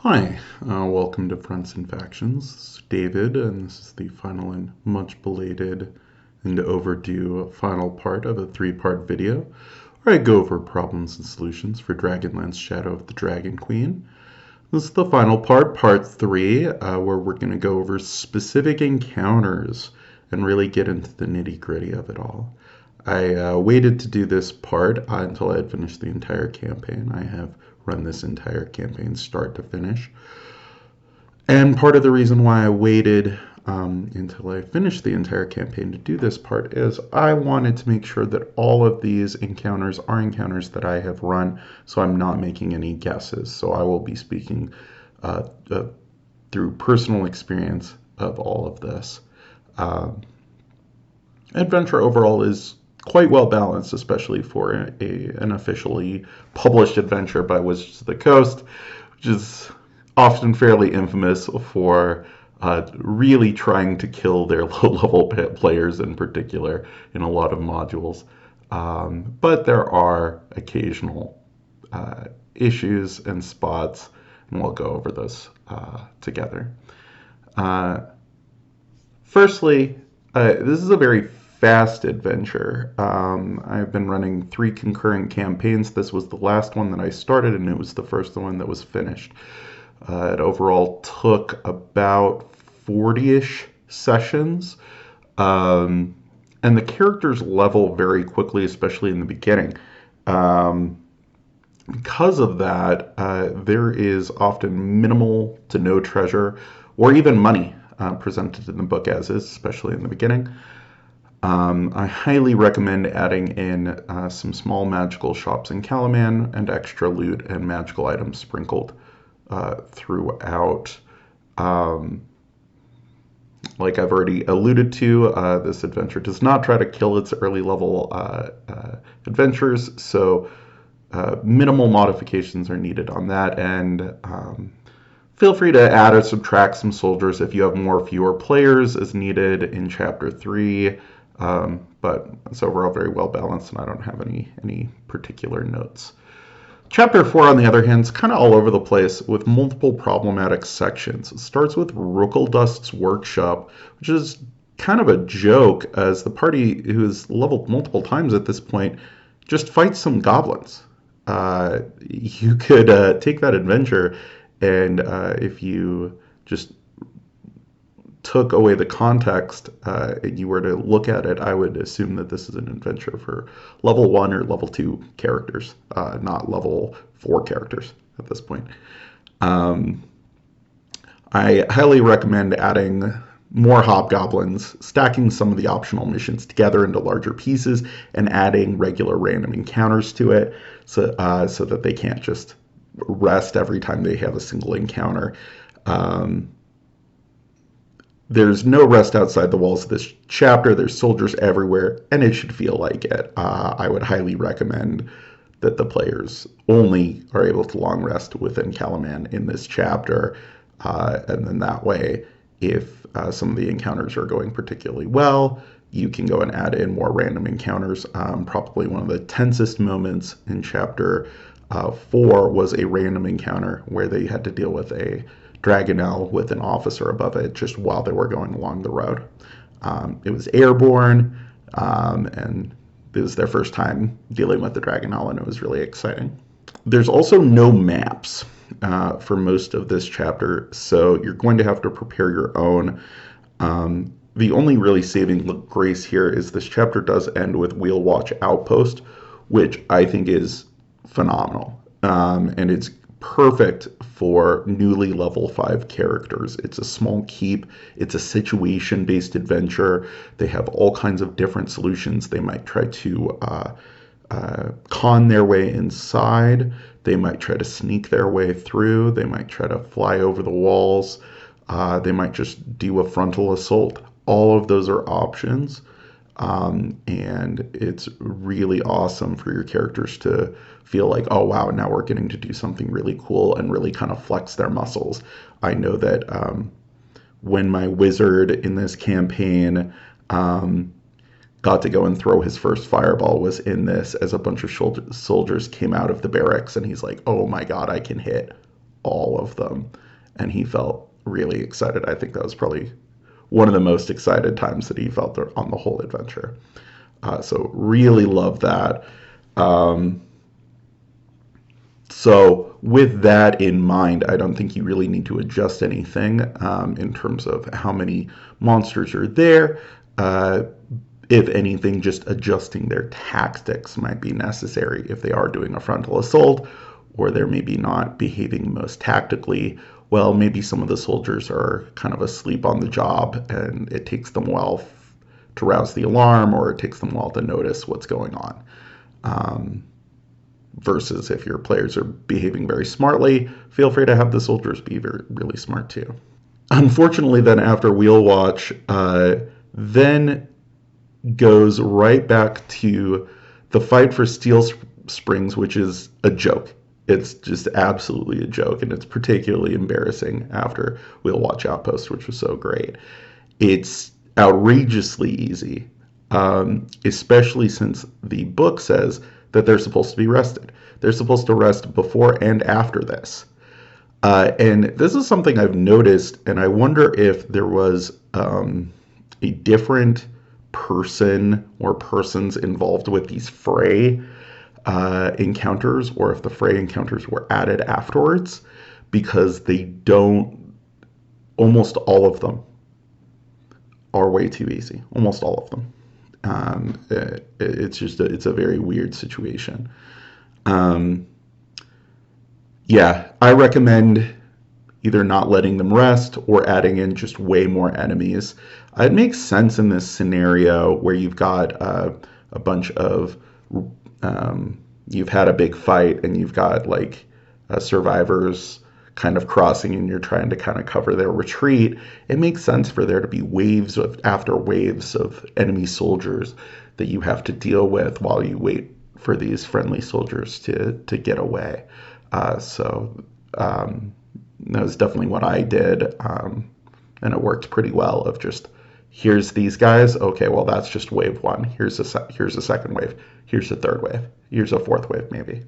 Hi, welcome to Fronts and Factions. This is David, and this is the final and much belated and overdue final part of a three-part video where I go over problems and solutions for Dragonlance Shadow of the Dragon Queen. This is the final part, part 3, where we're going to go over specific encounters and really get into the nitty-gritty of it all. I waited to do this part until I had finished the entire campaign. I have run this entire campaign start to finish. And part of the reason why I waited until I finished the entire campaign to do this part is I wanted to make sure that all of these encounters are encounters that I have run, so I'm not making any guesses. So I will be speaking through personal experience of all of this. Adventure overall is quite well balanced, especially for an officially published adventure by Wizards of the Coast, which is often fairly infamous for really trying to kill their low-level players in particular in a lot of modules. But there are occasional issues and spots, and we'll go over those together. Firstly, this is a very fast adventure. I've been running 3 concurrent campaigns. This was the last one that I started, and it was the first one that was finished. It overall took about 40-ish sessions, and the characters level very quickly, especially in the beginning. Because of that, there is often minimal to no treasure or even money presented in the book as is, especially in the beginning. I highly recommend adding in some small magical shops in Calaman and extra loot and magical items sprinkled throughout. Like I've already alluded to, this adventure does not try to kill its early level adventures, so minimal modifications are needed on that end. Feel free to add or subtract some soldiers if you have more or fewer players as needed in Chapter 3. But it's overall very well balanced, and I don't have any particular notes. Chapter 4, on the other hand, is kind of all over the place with multiple problematic sections. It starts with Rookledust's workshop, which is kind of a joke, as the party, who is leveled multiple times at this point, just fights some goblins. You could take that adventure, and if you just took away the context and you were to look at it, I would assume that this is an adventure for level 1 or level 2 characters, not level 4 characters at this point. I highly recommend adding more hobgoblins, stacking some of the optional missions together into larger pieces, and adding regular random encounters to it so that they can't just rest every time they have a single encounter. There's no rest outside the walls of this chapter. There's soldiers everywhere, and it should feel like it. I would highly recommend that the players only are able to long rest within Calaman in this chapter, and then that way, if some of the encounters are going particularly well, you can go and add in more random encounters. Probably one of the tensest moments in Chapter 4 was a random encounter where they had to deal with a Dragonlance with an officer above it just while they were going along the road. It was airborne, and it was their first time dealing with the Dragonlance, and it was really exciting. There's also no maps for most of this chapter, so you're going to have to prepare your own. The only really saving grace here is this chapter does end with Wheel Watch Outpost, which I think is phenomenal, and it's perfect for newly level 5 characters. It's a small keep. It's a situation-based adventure. They have all kinds of different solutions. They might try to con their way inside. They might try to sneak their way through. They might try to fly over the walls. They might just do a frontal assault. All of those are options. And it's really awesome for your characters to feel like, oh wow, now we're getting to do something really cool and really kind of flex their muscles. I know that when my wizard in this campaign got to go and throw his first fireball was in this, as a bunch of soldiers came out of the barracks, and he's like, oh my god, I can hit all of them, and he felt really excited. I think that was probably one of the most excited times that he felt on the whole adventure. So really love that. Um, so with that in mind, I don't think you really need to adjust anything in terms of how many monsters are there. If anything, just adjusting their tactics might be necessary if they are doing a frontal assault or they're maybe not behaving most tactically. Well, maybe some of the soldiers are kind of asleep on the job and it takes them a while to rouse the alarm, or it takes them a while to notice what's going on. Versus if your players are behaving very smartly, feel free to have the soldiers be really smart too. Unfortunately, then after Wheel Watch, then goes right back to the fight for Steel Springs, which is a joke. It's just absolutely a joke, and it's particularly embarrassing after Wheel Watch Outpost, which was so great. It's outrageously easy, especially since the book says that they're supposed to be rested. They're supposed to rest before and after this. And this is something I've noticed, and I wonder if there was a different person or persons involved with these fray encounters, or if the fray encounters were added afterwards, because they don't, almost all of them are way too easy. Almost all of them. It's just it's a very weird situation. Yeah, I recommend either not letting them rest or adding in just way more enemies. It makes sense in this scenario where you've got a bunch of you've had a big fight and you've got like survivors kind of crossing and you're trying to kind of cover their retreat. It makes sense for there to be waves after waves of enemy soldiers that you have to deal with while you wait for these friendly soldiers to get away. So that was definitely what I did, and it worked pretty well. Of just, here's these guys. Okay, well that's just wave one. Here's a second wave. Here's a third wave. Here's a fourth wave maybe.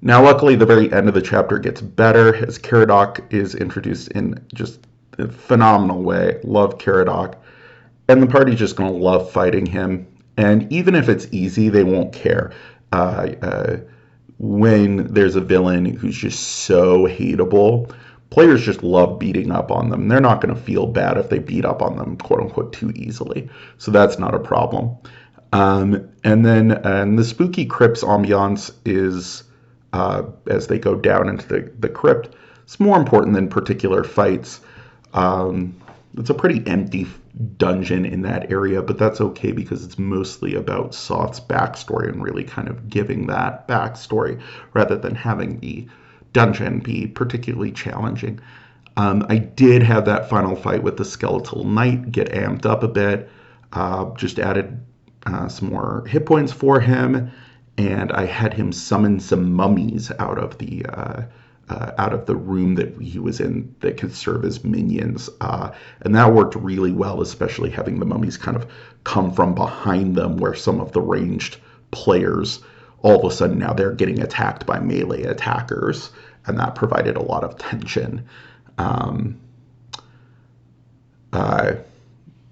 Now, luckily, the very end of the chapter gets better as Caradoc is introduced in just a phenomenal way. Love Caradoc, and the party's just going to love fighting him. And even if it's easy, they won't care. When there's a villain who's just so hateable, players just love beating up on them. They're not going to feel bad if they beat up on them, quote unquote, too easily. So that's not a problem. And then the spooky crypts ambiance is, as they go down into the crypt, it's more important than particular fights. It's a pretty empty dungeon in that area, but that's okay because it's mostly about Soth's backstory and really kind of giving that backstory rather than having the dungeon be particularly challenging. I did have that final fight with the Skeletal Knight get amped up a bit, just added some more hit points for him, and I had him summon some mummies out of the room that he was in that could serve as minions. And that worked really well, especially having the mummies kind of come from behind them where some of the ranged players, all of a sudden now they're getting attacked by melee attackers, and that provided a lot of tension.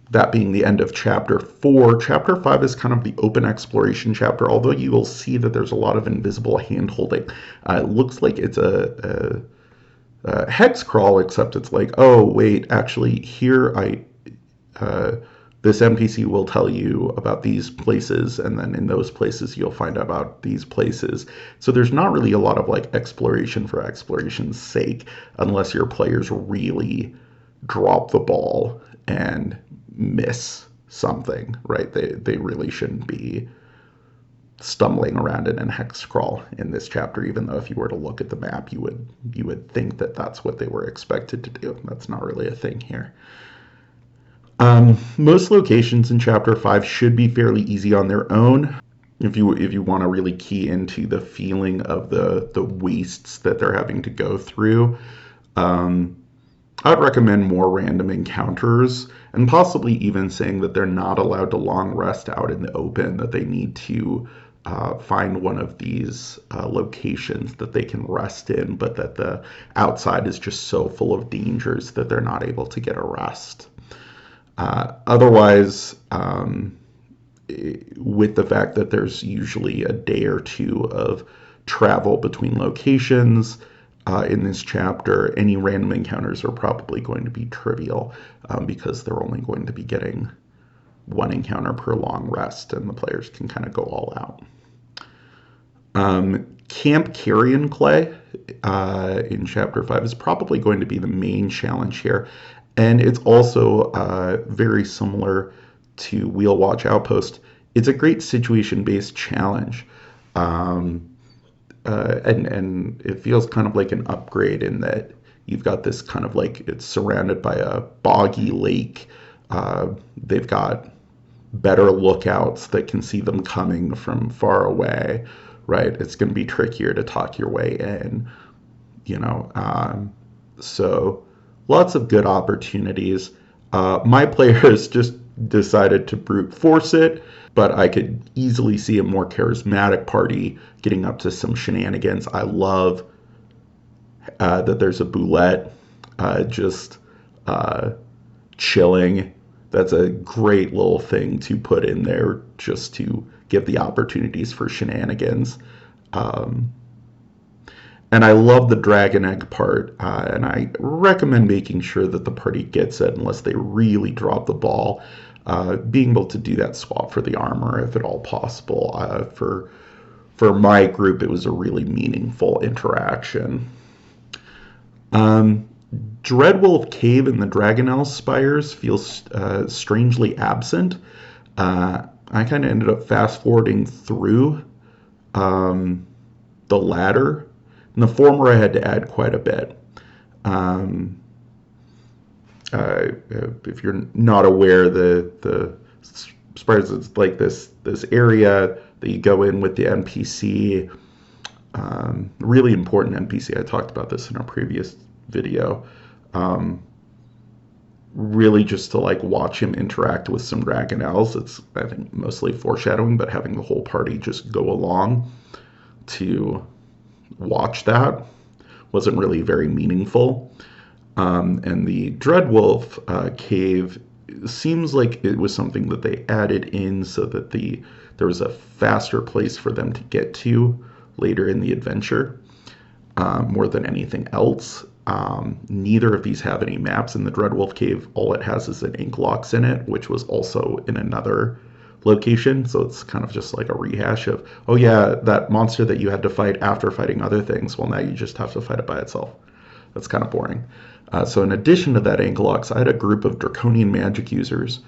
That being the end of Chapter 4. Chapter 5 is kind of the open exploration chapter, although you will see that there's a lot of invisible hand-holding. It looks like it's a hex crawl, except it's like, oh, wait, actually, here this NPC will tell you about these places, and then in those places you'll find out about these places. So there's not really a lot of like exploration for exploration's sake, unless your players really drop the ball and miss something, right? They really shouldn't be stumbling around in a hex crawl in this chapter, even though if you were to look at the map, you would think that that's what they were expected to do. That's not really a thing here. Most locations in Chapter 5 should be fairly easy on their own. If you want to really key into the feeling of the wastes that they're having to go through, I'd recommend more random encounters, and possibly even saying that they're not allowed to long rest out in the open, that they need to find one of these locations that they can rest in, but that the outside is just so full of dangers that they're not able to get a rest. Otherwise, with the fact that there's usually a day or two of travel between locations in this chapter, any random encounters are probably going to be trivial because they're only going to be getting one encounter per long rest, and the players can kind of go all out. Camp Carrion Clay in Chapter 5 is probably going to be the main challenge here, and it's also very similar to Wheel Watch Outpost. It's a great situation-based challenge, and it feels kind of like an upgrade in that you've got this kind of like, it's surrounded by a boggy lake. They've got better lookouts that can see them coming from far away, right? It's going to be trickier to talk your way in, so lots of good opportunities. My players just decided to brute force it, but I could easily see a more charismatic party getting up to some shenanigans. I love that there's a boulette just chilling. That's a great little thing to put in there just to give the opportunities for shenanigans. And I love the dragon egg part, and I recommend making sure that the party gets it unless they really drop the ball. Being able to do that swap for the armor, if at all possible. For my group, it was a really meaningful interaction. Dreadwolf Cave and the Dragonlance Spires feels strangely absent. I kind of ended up fast forwarding through the latter. In the former, I had to add quite a bit. If you're not aware, the spires, it's like this area that you go in with the NPC. Really important NPC. I talked about this in a previous video. Really just to like watch him interact with some dragonels. It's, I think, mostly foreshadowing, but having the whole party just go along to watch that wasn't really very meaningful. And the Dreadwolf cave seems like it was something that they added in so that there was a faster place for them to get to later in the adventure, more than anything else. Neither of these have any maps in the Dreadwolf cave. All it has is an ink locks in it, which was also in another location, so it's kind of just like a rehash of, oh yeah, that monster that you had to fight after fighting other things, well now you just have to fight it by itself. That's kind of boring. So in addition to that ink locks, I had a group of draconian magic users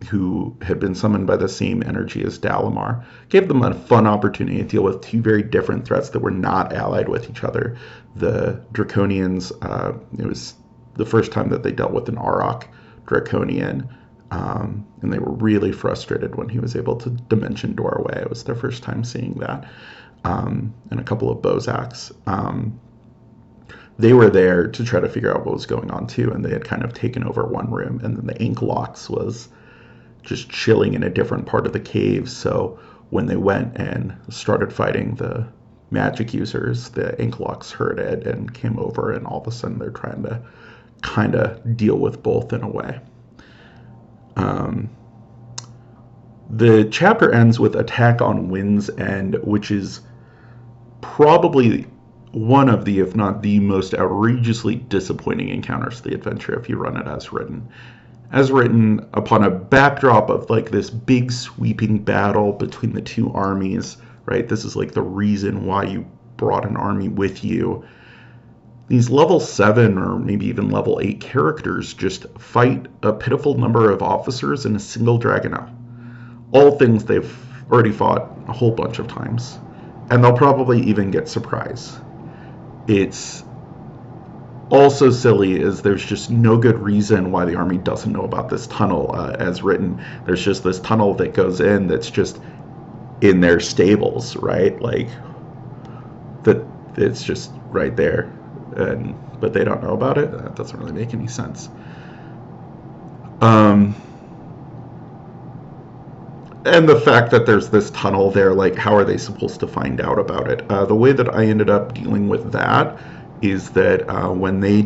who had been summoned by the same energy as Dalamar. Gave them a fun opportunity to deal with two very different threats that were not allied with each other. The Draconians, it was the first time that they dealt with an Auroch Draconian, and they were really frustrated when he was able to dimension door away. It was their first time seeing that. And a couple of Bozaks. They were there to try to figure out what was going on too, and they had kind of taken over one room, and then the ink locks was just chilling in a different part of the cave. So when they went and started fighting the magic users, the ink locks heard it and came over, and all of a sudden they're trying to kind of deal with both in a way. The chapter ends with Attack on Wind's End, which is probably one of the, if not the most outrageously disappointing encounters of the adventure if you run it as written. As written, upon a backdrop of like this big sweeping battle between the two armies, right? This is like the reason why you brought an army with you. These level 7 or maybe even level 8 characters just fight a pitiful number of officers in a single Dragonel. All things they've already fought a whole bunch of times. And they'll probably even get surprise. It's also silly is there's just no good reason why the army doesn't know about this tunnel as written. There's just this tunnel that goes in that's just in their stables, right? Like, that it's just right there. But they don't know about it. That doesn't really make any sense. and the fact that there's this tunnel there, like, how are they supposed to find out about it? The way that I ended up dealing with that is that when they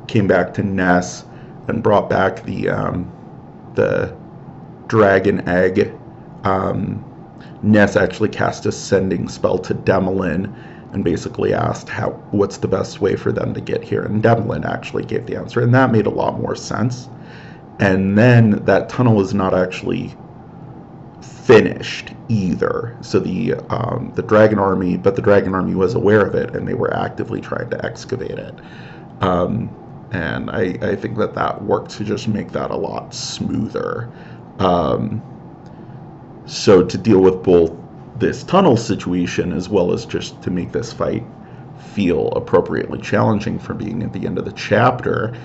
came back to Ness and brought back the dragon egg, Ness actually cast a sending spell to Demolin and basically asked what's the best way for them to get here, and Demolin actually gave the answer, and that made a lot more sense. And then that tunnel is not actually finished either. So the dragon army, but the dragon army was aware of it, and they were actively trying to excavate it. And I think that worked to just make that a lot smoother. So to deal with both this tunnel situation as well as just to make this fight feel appropriately challenging for being at the end of the chapter,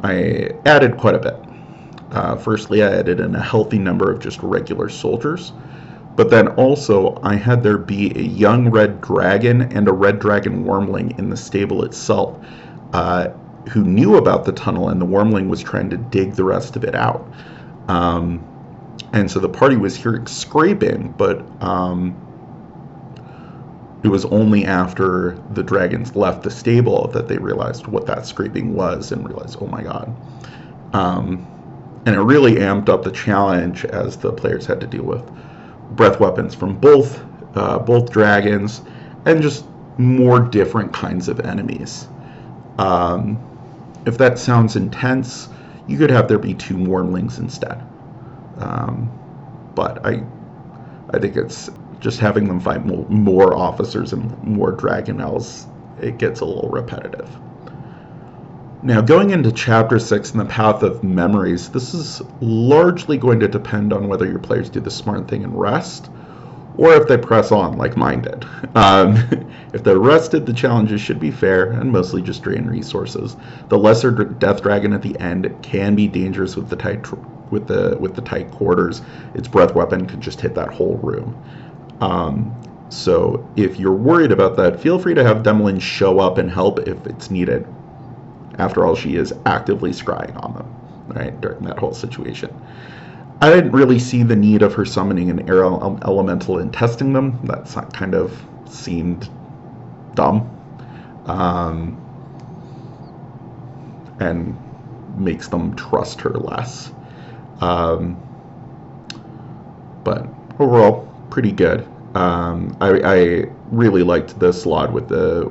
I added quite a bit. Firstly, I added in a healthy number of just regular soldiers, but then also I had there be a young red dragon and a red dragon wormling in the stable itself, who knew about the tunnel, and the wormling was trying to dig the rest of it out. And so the party was hearing scraping, but it was only after the dragons left the stable that they realized what that scraping was and realized, oh my god. And it really amped up the challenge as the players had to deal with breath weapons from both dragons and just more different kinds of enemies. If that sounds intense, you could have there be 2 wormlings instead. But I think it's just having them fight more officers and more dragonels, it gets a little repetitive. Now, going into Chapter 6 in the Path of Memories, this is largely going to depend on whether your players do the smart thing and rest, or if they press on like mine did. If they're rested, the challenges should be fair and mostly just drain resources. The lesser death dragon at the end can be dangerous with the tight quarters. Its breath weapon could just hit that whole room. So if you're worried about that, feel free to have Demolin show up and help if it's needed. After all, she is actively scrying on them, right, during that whole situation. I didn't really see the need of her summoning an air elemental and testing them. That kind of seemed dumb. And makes them trust her less. But overall, pretty good. I really liked the slot with the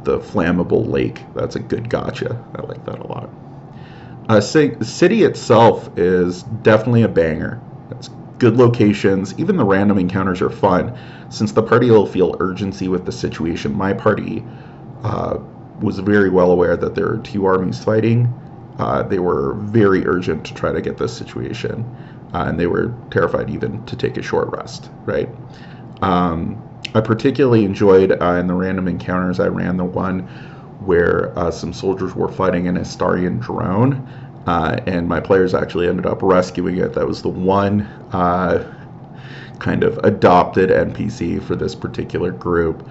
flammable lake. That's a good gotcha. I like that a lot. City itself is definitely a banger. It's good locations. Even the random encounters are fun. Since the party will feel urgency with the situation, my party was very well aware that there are 2 armies fighting. They were very urgent to try to get this situation, and they were terrified even to take a short rest, right? I particularly enjoyed in the random encounters, I ran the one where some soldiers were fighting an Astarian drone, and my players actually ended up rescuing it. That was the one kind of adopted NPC for this particular group.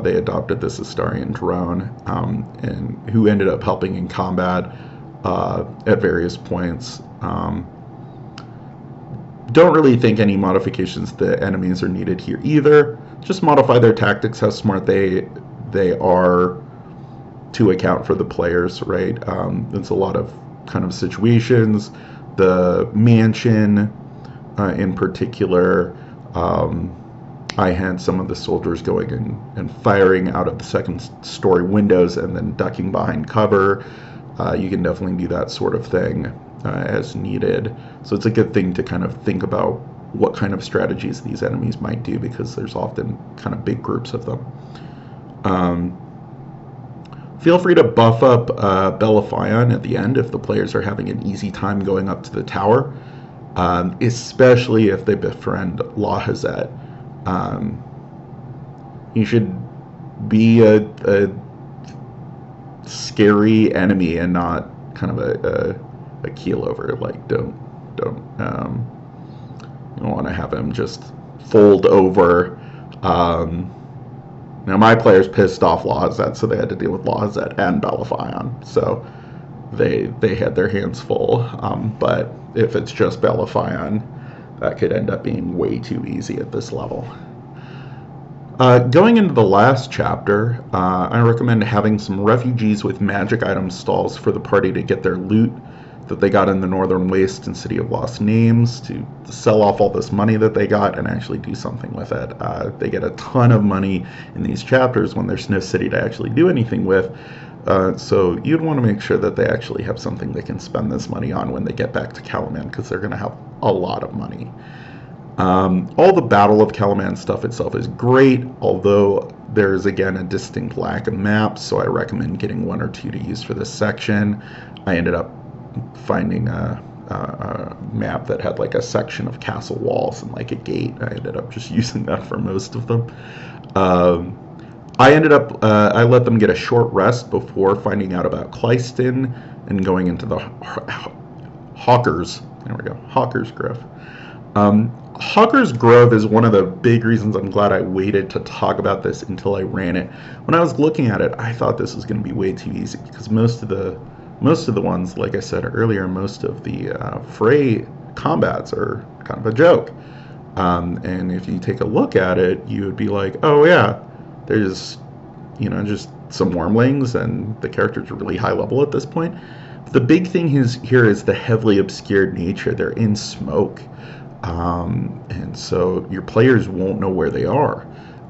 They adopted this Astarian drone, and who ended up helping in combat at various points. Don't really think any modifications to enemies are needed here either. Just modify their tactics, how smart they are to account for the players, right? There's a lot of kind of situations. The mansion in particular, I had some of the soldiers going and firing out of the second story windows and then ducking behind cover. You can definitely do that sort of thing as needed. So it's a good thing to kind of think about what kind of strategies these enemies might do, because there's often kind of big groups of them. Feel free to buff up Belathion at the end if the players are having an easy time going up to the tower, especially if they befriend Lahazet. You should be a scary enemy and not kind of a keel over. Like, don't you don't want to have him just fold over. Now my players pissed off Lahazet, so they had to deal with Lahazet and Belathion. So they had their hands full. But if it's just Bellafion, that could end up being way too easy at this level. Going into the last chapter, I recommend having some refugees with magic item stalls for the party to get their loot that they got in the Northern Waste and City of Lost Names, to sell off all this money that they got and actually do something with it. They get a ton of money in these chapters when there's no city to actually do anything with. So you'd want to make sure that they actually have something they can spend this money on when they get back to Calaman, because they're going to have a lot of money. All the Battle of Calaman stuff itself is great, although there's again a distinct lack of maps, so I recommend getting 1 or 2 to use for this section. I ended up finding a map that had like a section of castle walls and like a gate. I ended up just using that for most of them. I let them get a short rest before finding out about Clyston and going into the Hawker's. There we go, Hawker's Grove. Hawker's Grove is one of the big reasons I'm glad I waited to talk about this until I ran it. When I was looking at it, I thought this was going to be way too easy, because most of the ones, like I said earlier, most of the fray combats are kind of a joke. And if you take a look at it, you would be like, oh yeah, there's, just some wormlings, and the characters are really high level at this point. The big thing here is the heavily obscured nature. They're in smoke. And so your players won't know where they are.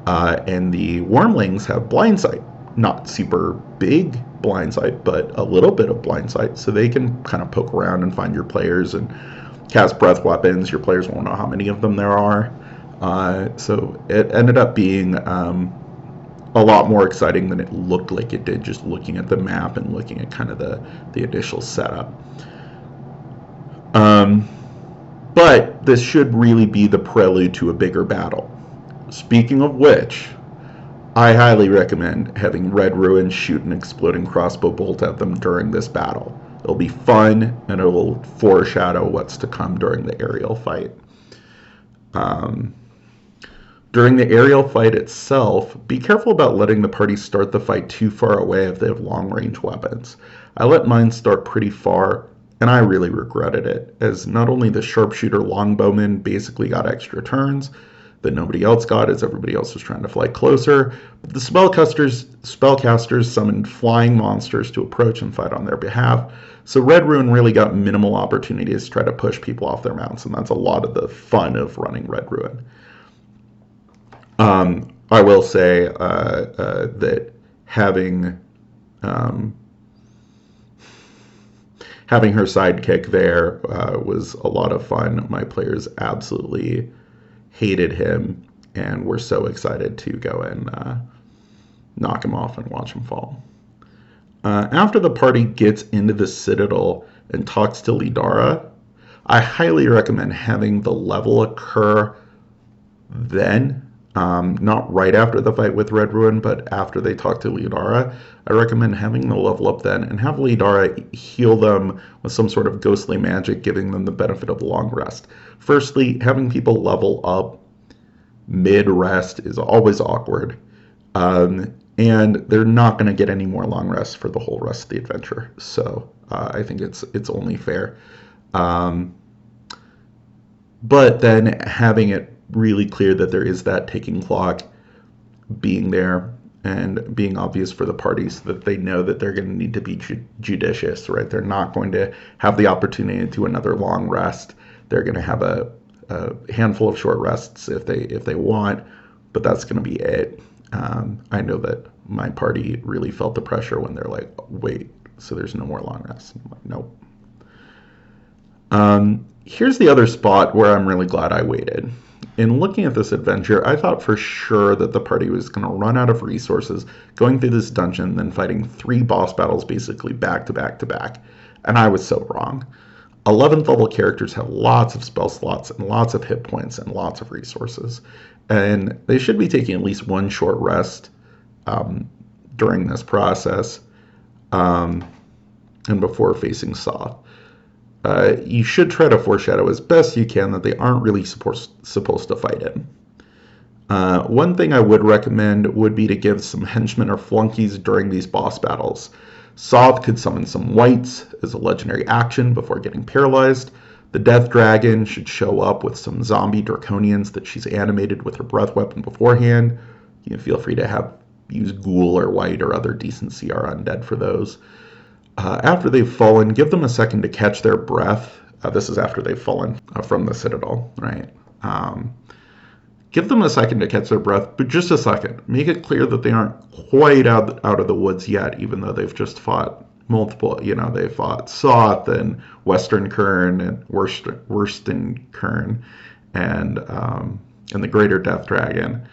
And the wormlings have blind sight. Not super big blind sight, but a little bit of blind sight, so they can kind of poke around and find your players and cast breath weapons. Your players won't know how many of them there are. So it ended up being a lot more exciting than it looked like it did, just looking at the map and looking at kind of the initial setup. But this should really be the prelude to a bigger battle. Speaking of which, I highly recommend having Red Ruin shoot an exploding crossbow bolt at them during this battle. It'll be fun, and it will foreshadow what's to come during the aerial fight. During the aerial fight itself, be careful about letting the party start the fight too far away if they have long-range weapons. I let mine start pretty far, and I really regretted it, as not only the sharpshooter longbowmen basically got extra turns that nobody else got, as everybody else was trying to fly closer, but the spellcasters summoned flying monsters to approach and fight on their behalf, so Red Ruin really got minimal opportunities to try to push people off their mounts, and that's a lot of the fun of running Red Ruin. I will say that having her sidekick there was a lot of fun. My players absolutely hated him and were so excited to go and knock him off and watch him fall. After the party gets into the Citadel and talks to Lidara, I highly recommend having the level occur then. Not right after the fight with Red Ruin, but after they talk to Lidara. I recommend having the level up then and have Lidara heal them with some sort of ghostly magic, giving them the benefit of a long rest. Firstly, having people level up mid-rest is always awkward, and they're not going to get any more long rests for the whole rest of the adventure. So I think it's only fair. But then having it really clear that there is that ticking clock being there and being obvious for the party, so that they know that they're going to need to be judicious, right? They're not going to have the opportunity to do another long rest. They're going to have a handful of short rests if they want, but that's going to be it. I know that my party really felt the pressure when they're like, wait, so there's no more long rests? I'm like, nope. Here's the other spot where I'm really glad I waited. In looking at this adventure, I thought for sure that the party was going to run out of resources going through this dungeon, then fighting 3 boss battles basically back to back to back. And I was so wrong. 11th level characters have lots of spell slots and lots of hit points and lots of resources. And they should be taking at least one short rest during this process and before facing Soth. You should try to foreshadow as best you can that they aren't really supposed to fight him. One thing I would recommend would be to give some henchmen or flunkies during these boss battles. Soth could summon some whites as a legendary action before getting paralyzed. The Death Dragon should show up with some zombie draconians that she's animated with her breath weapon beforehand. You can feel free to use ghoul or white or other decent CR undead for those. After they've fallen, give them a second to catch their breath. This is after they've fallen from the Citadel, right? Give them a second to catch their breath, but just a second. Make it clear that they aren't quite out of the woods yet, even though they've just fought multiple, they fought Soth and Western Kern and Worston Kern and the Greater Death Dragon.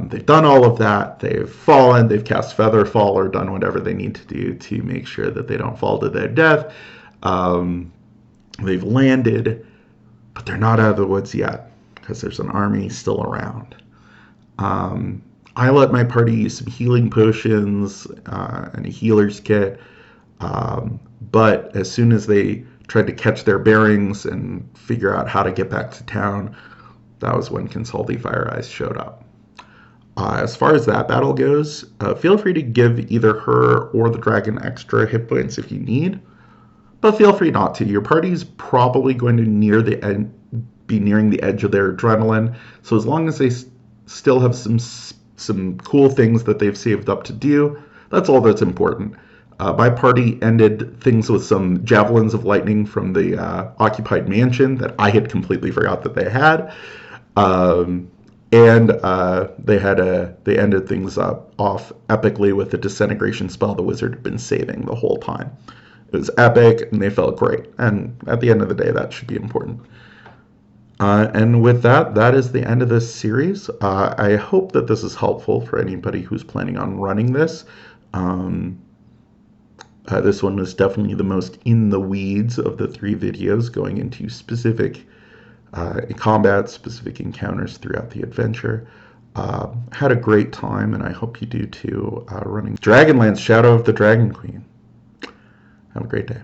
They've done all of that. They've fallen. They've cast Featherfall or done whatever they need to do to make sure that they don't fall to their death. They've landed, but they're not out of the woods yet because there's an army still around. I let my party use some healing potions and a healer's kit, but as soon as they tried to catch their bearings and figure out how to get back to town, that was when Consulti Fire Eyes showed up. As far as that battle goes, feel free to give either her or the dragon extra hit points if you need, but feel free not to. Your party's probably going to be nearing the edge of their adrenaline, so as long as they still have some cool things that they've saved up to do, that's all that's important. My party ended things with some javelins of lightning from the occupied mansion that I had completely forgot that they had. And they ended things off epically with the disintegration spell the wizard had been saving the whole time. It was epic, and they felt great. And at the end of the day, that should be important. And with that, that is the end of this series. I hope that this is helpful for anybody who's planning on running this. This one was definitely the most in the weeds of the 3 videos, going into specific combat, specific encounters throughout the adventure. Had a great time, and I hope you do too, running Dragonlance Shadow of the Dragon Queen. Have a great day.